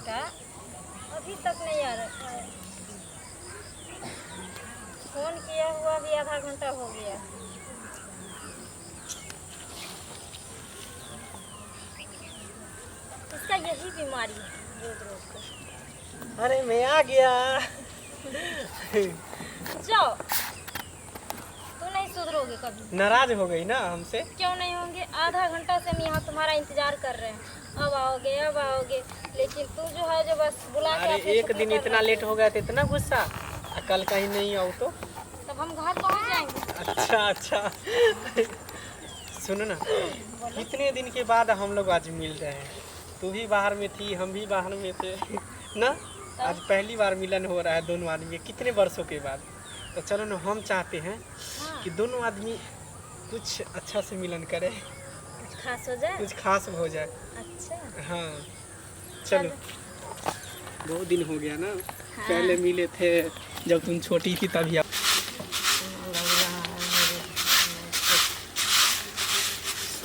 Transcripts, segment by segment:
बेटा, अभी तक नहीं आ रखा है। फोन किया हुआ भी आधा घंटा हो गया। इसका यही बीमारी है रोज रोज का। अरे मैं आ गया। जाओ, तू नहीं सुधरोगे कभी। नाराज हो गई ना हमसे? क्यों नहीं होंगे, आधा घंटा से हम यहाँ तुम्हारा इंतजार कर रहे हैं। अब आओगे अब आओगे, लेकिन तू जो है जो बस बुला के अरे एक दिन इतना लेट हो गया तो इतना गुस्सा, कल कहीं नहीं आओ तो तब हम घर पहुँच जाएंगे। अच्छा अच्छा। सुनो ना, कितने दिन के बाद हम लोग आज मिल रहे हैं। तू भी बाहर में थी, हम भी बाहर में थे ना। आज पहली बार मिलन हो रहा है दोनों आदमी, कितने वर्षों के बाद। तो चलो ना, हम चाहते हैं कि दोनों आदमी कुछ अच्छा से मिलन करें, कुछ खास हो जाए, कुछ खास हो जाए। अच्छा हाँ चलो, बहुत दिन हो गया ना। पहले मिले थे जब तुम छोटी थी तभी।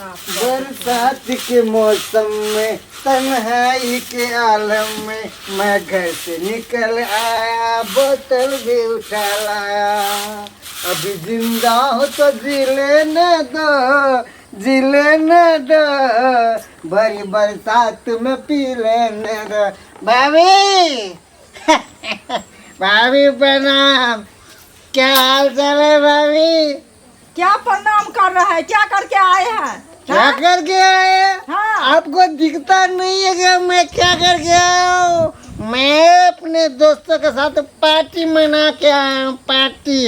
बरसात के मौसम में तन्हाई के आलम में मैं घर से निकल आया, बोतल भी उठा लाया। अभी जिंदा हो तो जी लेने दो, जी लेने दो, भरी बरसात में पी लेने दो। भाभी भाभी प्रणाम, क्या हाल चाल है भाभी? क्या प्रणाम कर रहा है, क्या करके आए हैं? क्या करके आए? हाँ। आपको दिखता नहीं है कि मैं क्या करके आया हूँ? मैं अपने दोस्तों के साथ पार्टी मना के आया हूँ, पार्टी।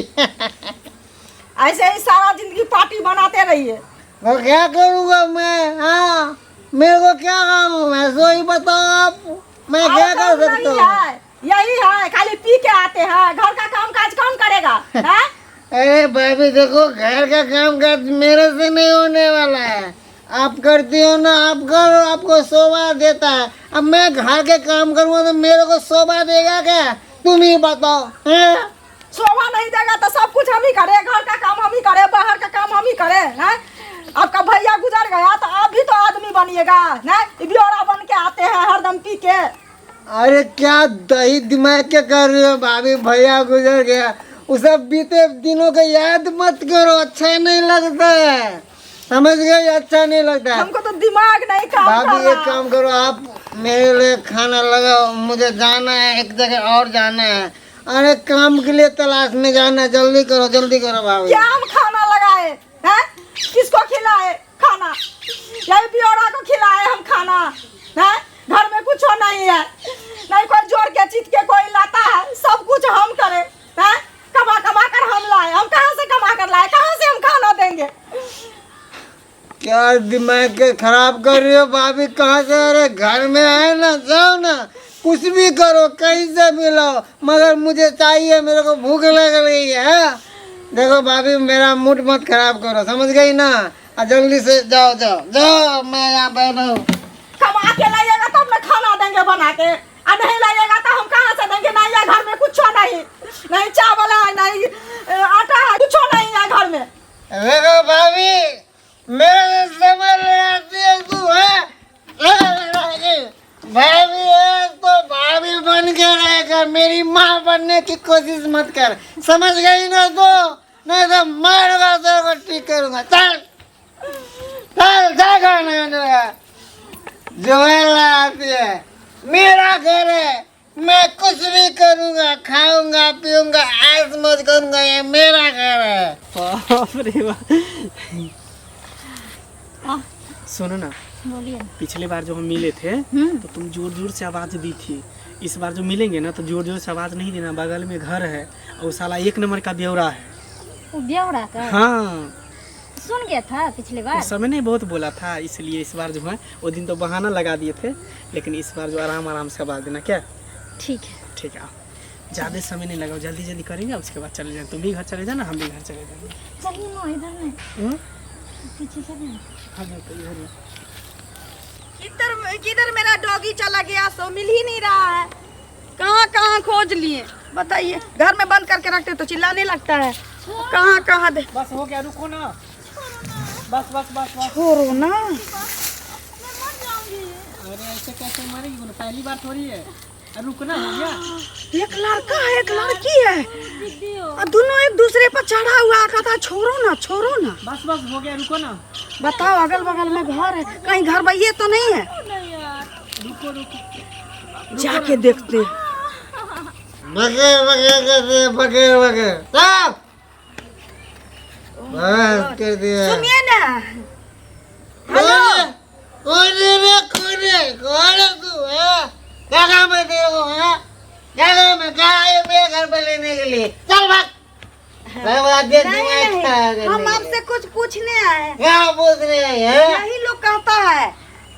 ऐसे ही सारा जिंदगी पार्टी बनाते रहिए। तो क्या करूँगा मैं? हाँ, मेरे को क्या काम है? मैं सो ही बताओ आप, मैं क्या और कर काम सकता नहीं हूँ? है, यही है, खाली पी के आते हैं। घर का काम काज कौन करेगा? हैं? अरे भाभी देखो, घर का काम काज मेरे से नहीं होने वाला है। आप करती हो ना, आप करो, आपको शोभा देता है। अब मैं घर के काम करूँगा तो मेरे को शोभा देगा क्या? तुम ही बताओ। हैं? शोभा नहीं देगा तो सब कुछ हम ही करे, घर का काम हम ही करे, बाहर का काम हम ही करे। हैं? आपका भैया गुजर गया तो आप भी तो आदमी बनिएगा ना। ब्योरा बन के आते हैं हरदम पी के। अरे क्या दही दिमाग के कर रहे हो भाभी? भैया गुजर गया, उस सब बीते दिनों को याद मत करो, अच्छा नहीं लगता है, समझ गए? अच्छा नहीं लगता है। हमको तो दिमाग नहीं काम कर भाभी एक रहा। काम करो, आप मेरे लिए खाना लगाओ, मुझे जाना है, एक जगह और जाना है। अरे काम के लिए तलाश में जाना है, जल्दी करो भाभी। क्या हम खाना लगाए हैं? किसको खिलाए खाना? यही ब्योरा को खिलाए हम खाना हैं? घर में कुछ नहीं है, नहीं कोई जोड़ के चीत के कोई लाता है, सब कुछ हम करे हैं? कमा कमा कर हम लाए, हम कहाँ से कमा कर लाए, कहाँ से हम खाना देंगे? क्या दिमाग के खराब कर रही हो भाभी? कहाँ से? अरे घर में है ना, जाओ ना, कुछ भी करो, कहीं से भी लाओ, मगर मुझे चाहिए, मेरे को भूख लग रही है। देखो भाभी, मेरा मूड मत खराब करो, समझ गई ना? जल्दी से जाओ जाओ जाओ, मैं यहाँ बैठा हूँ। कमा के लाइएगा तब ना खाना देंगे बना के, और नहीं लाइएगा तो हम कहाँ से देंगे? नहीं है घर में कुछ नहीं, नहीं चावल है, नहीं आटा है, कुछ नहीं है घर में। देखो भाभी, मेरे समझ आती है तू है भाभी है तो भाभी बन के रहेगा, मेरी माँ बनने की कोशिश मत कर, समझ गई ना? तो नहीं तो मारूंगा, तेरे को ठीक करूंगा। चल चल चल, खाना जो आती है, मेरा घर है, मैं कुछ भी करूंगा, खाऊंगा पीऊंगा, ऐश मौज करूंगा, ये मेरा घर है। बाप रे बाप। सुनो ना, बोलिए। पिछले बार जो हम मिले थे तो तुम जोर जोर से आवाज़ दी थी। इस बार जो मिलेंगे ना तो जोर जोर से आवाज़ नहीं देना, बगल में घर है और साला एक नंबर का ब्यौरा है। वो ब्योरा का हाँ, सुन गया था पिछले बार। उस समय नहीं बहुत बोला था, इसलिए इस बार जो है वो दिन तो बहाना लगा दिए थे, लेकिन इस बार जो आराम आराम से आवाज़ देना। क्या? ठीक है। ठीक है, ज़्यादा समय नहीं लगाओ, जल्दी जल्दी करेंगे, उसके बाद चले जाएँ। तुम भी घर चले जाना, हम भी घर चले जाएंगे। चलिए ना, इधर में पीछे चलिए। हाँ तो इधर ही। किधर मेरा डॉगी चला गया? सो मिल ही नहीं रहा है, कहाँ कहाँ खोज लिए बताइए। घर में बंद करके रखते तो चिल्लाने लगता है, कहाँ कहाँ दे। बस हो गया, रुको ना, बस बस बस बस। छोड़ो ना। अरे ऐसे कैसे मरेगी? बोलो पहली बार थोड़ी है, रुकना हो गया। एक लड़का है एक लड़की है दीदी हो और दोनों एक दूसरे पर चढ़ा हुआ कहता छोड़ो ना बस बस हो गया, रुको ना। बताओ अगल बगल में घर है कहीं घर भैया तो नहीं है नहीं यार। रुको रुको जाके देखते हैं। बगैर बगैर करते बगैर बगैर साहब बस कर दिया। सुनिए ना हेलो कौन है कौन है तू है? क्या काम है तेरे को है? क्या काम है? क्या आए मेरे घर पे लेने के लिए? चल भाग। मैं बात दे दूंगा अच्छा हम आपसे कुछ पूछने आए हैं। क्या पूछ रहे हैं? यही लोग कहता है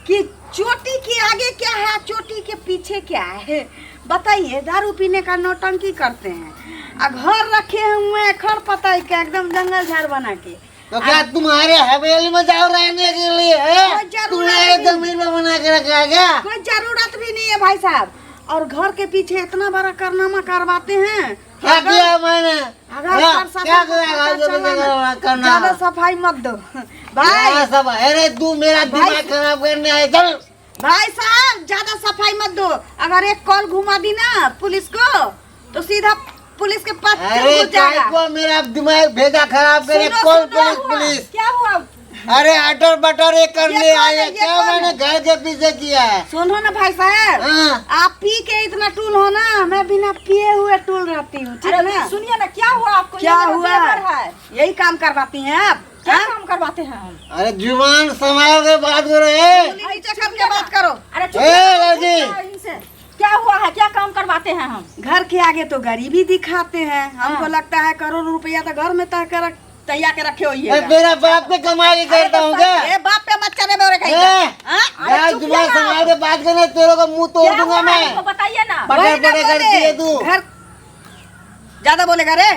कि चोटी के आगे क्या है चोटी के पीछे क्या है बताइए। दारू पीने का नौटंकी करते हैं और घर रखे हुए हैं खर पता क्या एकदम जंगल झाड़ बना के। तो क्या तुम्हारे हवेली में जाओ रहने के लिए है? कोई जरूरत तुम्हारे नहीं। जमीन में बना के रखा है क्या? कोई जरूरत भी नहीं है भाई साहब। और घर के पीछे इतना बड़ा कारनामा करवाते हैं। क्या किया मैंने? अगर क्या प्रशासन क्या को किया? पता जो चला भी ना, करना ज्यादा सफाई मत दो भाई। क्या सब? अरे तू मेरा दिमाग खराब करने आए। चल भाई साहब ज्यादा सफाई मत दो। अगर एक कॉल घुमा दी ना पुलिस को तो सीधा पुलिस के पास अरे चल जाएगा। काय को मेरा दिमाग भेजा खराब करे? सुनो, कौन सुनो, पुलिस हुआ। पुलिस? क्या हुआ? अरे अटर बटर ये करने ये कौन आए है? हैं। ये क्या कौन मैंने घर के पीछे किया है? सुनो ना भाई साहब हाँ। आप पी के इतना टूल हो ना मैं बिना पिए हुए टूल रहती हूँ ठीक है ना। सुनिए ना क्या हुआ आपको? क्या ये मेरा हुआ देवर है। यही काम करवाती हैं आप। क्या हाँ? काम करवाते हैं हम? अरे जुबान संभाल के बात करो। ए नीचे करके बात करो। अरे चुप ए लड़की इनसे क्या हुआ है? क्या काम करवाते हैं हम? घर के आगे तो गरीबी दिखाते हैं। हमको लगता है करोड़ रुपया तो घर में तैयार के रखे हुई ए, है। तेरा बाप पे कमाई करता हूँ क्या? ये बाप पे मत चले मेरे कहीं ए, हाँ? यार चुप जुबान रहो। संभाल के बात करना। तेरे को मुंह तोड़ क्या दूंगा हुआ है? मैं। हमको बताइए ना। बड़े वही ना बड़े बोले। करती है तू। घर ज्यादा बोलेगा रे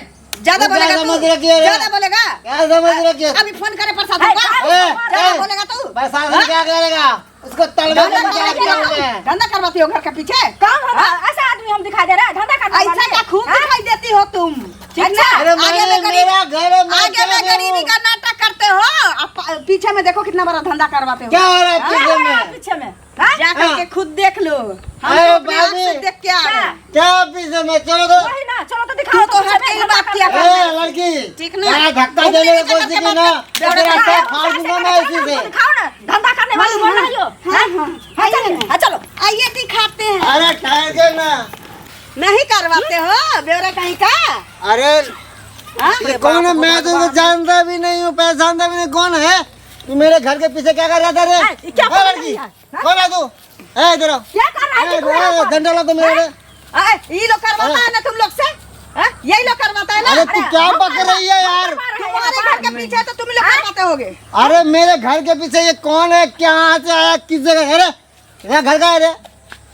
ज्यादा तू क्या बोलेगा समझ तू रखी है रे? ज्यादा बोलेगा। क्या समझ रखी है? अभी फोन करे प्रशासन को ए, ज्यादा ए, बोलेगा तू प्रशासन क्या करेगा? उसको तलवे धंधा में क्या किया मैं? धंधा करवाती हो घर के पीछे। काम होगा ऐसा आदमी हम दिखाई दे रहे हैं धंधा करने ऐसा वाले। क्या खूब हाँ? दिखाई देती हो तुम ठीक ना। अरे आगे में मेरा घर है, मैं आगे क्या में गरीबी करूं? का नाटक करते हो अब पीछे में देखो कितना बड़ा धंधा करवाते हो। क्या हो रहा है क्या पीछे हो रहा है में? पीछे में? जा करके खुद देख लो। हम अरे तो अपने आँख बाबी। से देख के आ रहे हैं। क्या पीछे में? चलो तो वही ना चलो तो तू दिखाओ तो हट के ही बात किया कर। ए लड़की ठीक ना? क्या धक्का तुम देने भी की कोशिश नीचे की करके ना? बात- तो तेरा सर फाड़ दूंगा मैं इसी से। दिखाओ ना धंधा करने वाली बोल रही हो। हाँ, हाँ चलो आइए दिखाते हैं। अरे ठहर के ना। नहीं करवाते हो ब्यौरा कहीं का। अरे हाँ? ये कौन है? मैं तो जानता भी नहीं हूँ, पहचानता भी नहीं। कौन है तू? मेरे घर के पीछे क्या कर रहा था रे? ये क्या ए, कर लड़की रही है? कौन है तू? ए इधर आओ। क्या कर रहा है तू यहाँ पर? डंडा ला तो मेरे। ये लोग करवाता है ना तुम लोग से। हाँ? यही लोग करवाता है ना। अरे तू क्या पक रही है यार? तुम्हारे घर के पीछे तो तुम लोग करवाते होगे। अरे मेरे घर के पीछे ये कौन है? कहाँ से आया? किस जगह है रे? मेरा घर का है रे?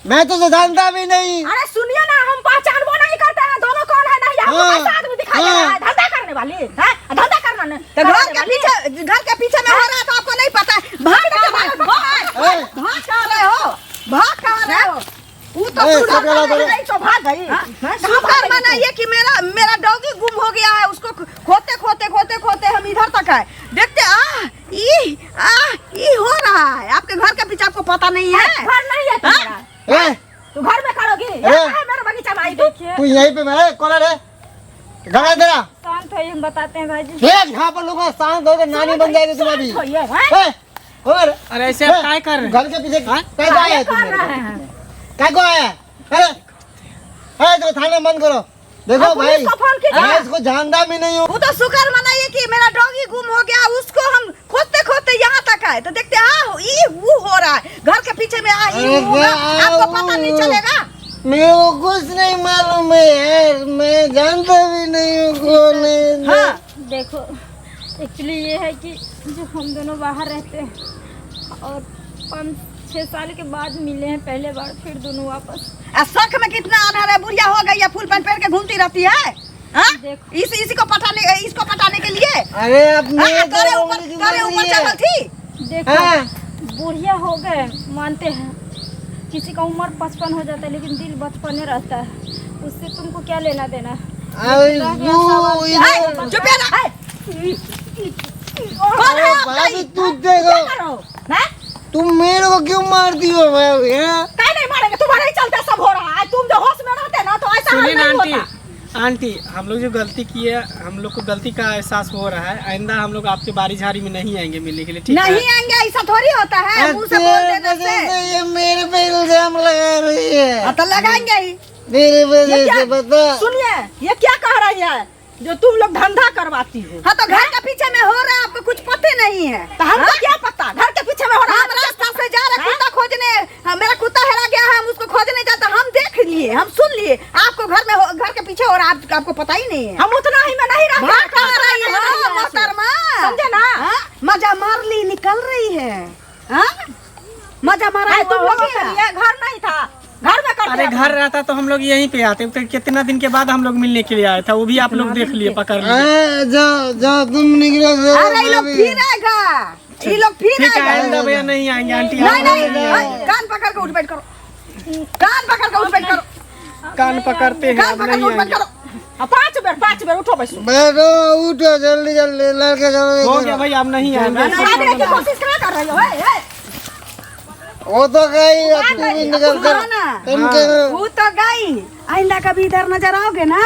मैं तो जानता भी नहीं। अरे सुनिए ना हम पहचान वो नहीं करते हैं दोनों कौन है नहीं हमको हाँ, कैसा आदमी दिखाई दे रहा है धंधा करने वाली है धंधा करना नहीं तो घर के पीछे में हो रहा है तो आपको नहीं पता है। भाग कहाँ रहे हो? भाग कहाँ रहे हो? वो तो ए, सुधार सकला दो रे। नहीं तो भाग गई शुक्र मनाइए कि मेरा डॉगी गुम हो गया है। उसको खोते हम इधर तक आए देखते ई हो रहा है। आपके घर के पीछे आपको पता नहीं है। घर नहीं है तुम्हारा ए, तू घर में करोगी अरे। यहाँ है मेरे बगीचा में आई तू देखिए तू यहीं पे मैं कौन है रे? घर है तेरा? शांत होइए हम बताते हैं भाई जी। देख यहाँ पर लोग शांत होकर नानी बन जाएगी तुम्हारी। होइए, हैं? और अरे ऐसे आप काय कर रहे हैं? घर के पीछे कैसे आया है तुम? कर रहे हैं क्या को आया है? अरे तो थाने बंद करो। देखो आप पुलिस भाई को फोन कीजिए। मैं इसको जानता भी नहीं हूँ। वो तो शुक्र मनाइए कि मेरा डॉगी गुम हो गया। उसको हम खोते यहाँ तक आए तो देखते वो हो रहा है घर के पीछे में आपको पता नहीं चलेगा। मेरे को कुछ नहीं मालूम है यार, मैं जानता भी नहीं हूँ कौन है। हाँ देखो एक्चुअली ये है कि जो हम दोनों बाहर रहते हैं और 5-6 साल के बाद मिले हैं पहले बार, फिर दोनों वापस। शक में कितना अनहर है। बुढ़िया हो गई है फुल पैंट पहन के घूमती रहती है। हाँ? देखो। इसको पटाने के लिए अरे अपने तारे ऊपर चढ़ल थी। देखो हाँ। बुढ़िया हो गए मानते हैं, किसी का उम्र 55 हो जाता है लेकिन दिल बचपने रहता है, उससे तुमको क्या लेना देना। चुप कौन है आप? तू देखो करो हैं? तुम मेरे को क्यों मारती हो भाभी? क्या नहीं मारेंगे, तुम्हारे ही चलते सब हो रहा है। तुम जो होश में रहते ना तो ऐसा सुनिए ना नहीं आंटी, होता। आंटी हम लोग जो गलती की है, हम लोग को गलती का एहसास हो रहा है। आइंदा हम लोग आपके बारी झाड़ी में नहीं आएंगे मिलने के लिए, ठीक है? नहीं आएंगे, ऐसा थोड़ी होता है मुंह से बोल देने से। ये मेरे पे इल्जाम लगा रही है। हाँ, तो लगाएंगे ही। मेरे ये वजह क्या- से बता। सुनिए, ये क्या कह रही है जो तुम लोग धंधा करवाती हो? हाँ, तो घर के पीछे में हो रहा है, आपको कुछ पता नहीं है। तो हमको क्या पता, घर के पीछे में हो रहा है। हम रास्ता से जा रहे कुत्ता खोजने, मेरा कुत्ता हेरा गया है, हम उसको खोजने जाते, हम देख लिए, हम सुन लिए। आपको घर में घर के पीछे हो रहा है, आपको पता ही नहीं है। हम उतना ही में नहीं रहते, मोहतरमा, समझे ना? मजा मार ली, निकल रही है। मजा मारा है तुम लोगों के लिए। घर नहीं था, घर में करते। अरे घर रहता तो हम लोग यहीं पे आते। तो कितना दिन के बाद हम लोग मिलने के लिए आए था, वो भी आप लोग देख लिए, पकड़ लिए। जाओ जाओ तुम निकलो। अरे ये लोग फिर आएगा, ये लोग फिर ठीक है, आएगा। आइंदा भैया नहीं आएंगे आंटी। नहीं आप लोग नहीं, नहीं आएंगे। कान पकड़ के उठ बैठ करो, कान पकड़ के उठ बैठ करो, कान पकड़ते हैं, कान अब पकड़ के नहीं उठ बैठ आएंगे। करो। 5 बेर उठो बैठो। बैठो उठो जल्दी जल्दी, लड़के चलो। हो गया भाई, अब नहीं आएंगे। आने की कोशिश क्या कर रही हो? ए, वो तो गई, तुम भी निकल कर। तुम क्या वो तो गई। आइंदा कभी इधर नजर आओगे ना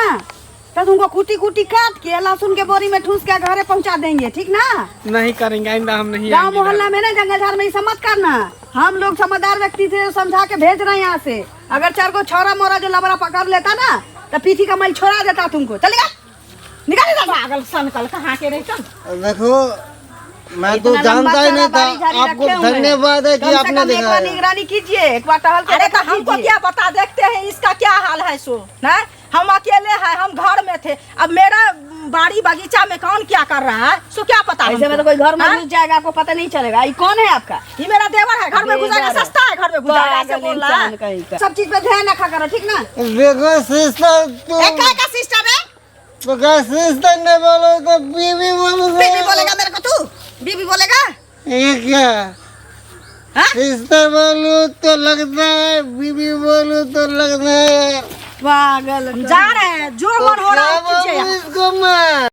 तो तुमको कुटी कुटी काट के लहसुन के बोरी में ठूस के घरे पहुंचा देंगे, ठीक ना? नहीं करेंगे, आइंदा हम नहीं गाँव आएंगे। मोहल्ला में ना, जंगल झाड़ में ऐसा मत करना। हम लोग समझदार व्यक्ति थे, समझा के भेज रहे हैं यहाँ से। अगर 4 को छोरा मोरा जो लबड़ा पकड़ लेता ना तो पीठी का मैल छोड़ा देता तुमको। चलिए निकाल पागल संकल कहाँ के रहे। चल देखो, मैं तो जानता ही नहीं था। आपको धन्यवाद है कि आपने दिखाया। निगरानी कीजिए, एक बार टहल के। अरे तो हमको क्या पता, देखते हैं इसका क्या हाल है। सो ना, हम अकेले हैं, हम घर में थे। अब मेरा बाड़ी बगीचा में कौन क्या कर रहा है सो क्या पता। ऐसे में तो कोई घर में घुस जाएगा, आपको पता नहीं चलेगा। ये कौन है आपका? ये मेरा देवर है। घर में घुसाएगा, सस्ता है घर में घुसाएगा, ऐसे बोल रहा है। सब चीज पे ध्यान रखा करो, ठीक ना? देखो सिस्टर, एक का सिस्टर है, तो क्या सिस्टर ने बोलो तो बीवी बोलो। बीबी बोलेगा मेरे को, तू बीबी बोलेगा? ये क्या सिस्टर बोलूं तो लगता है, बीबी बोलूं तो लगता है। पागल जा रहे हैं, जो मन हो रहा है कीजिए। इसको मैं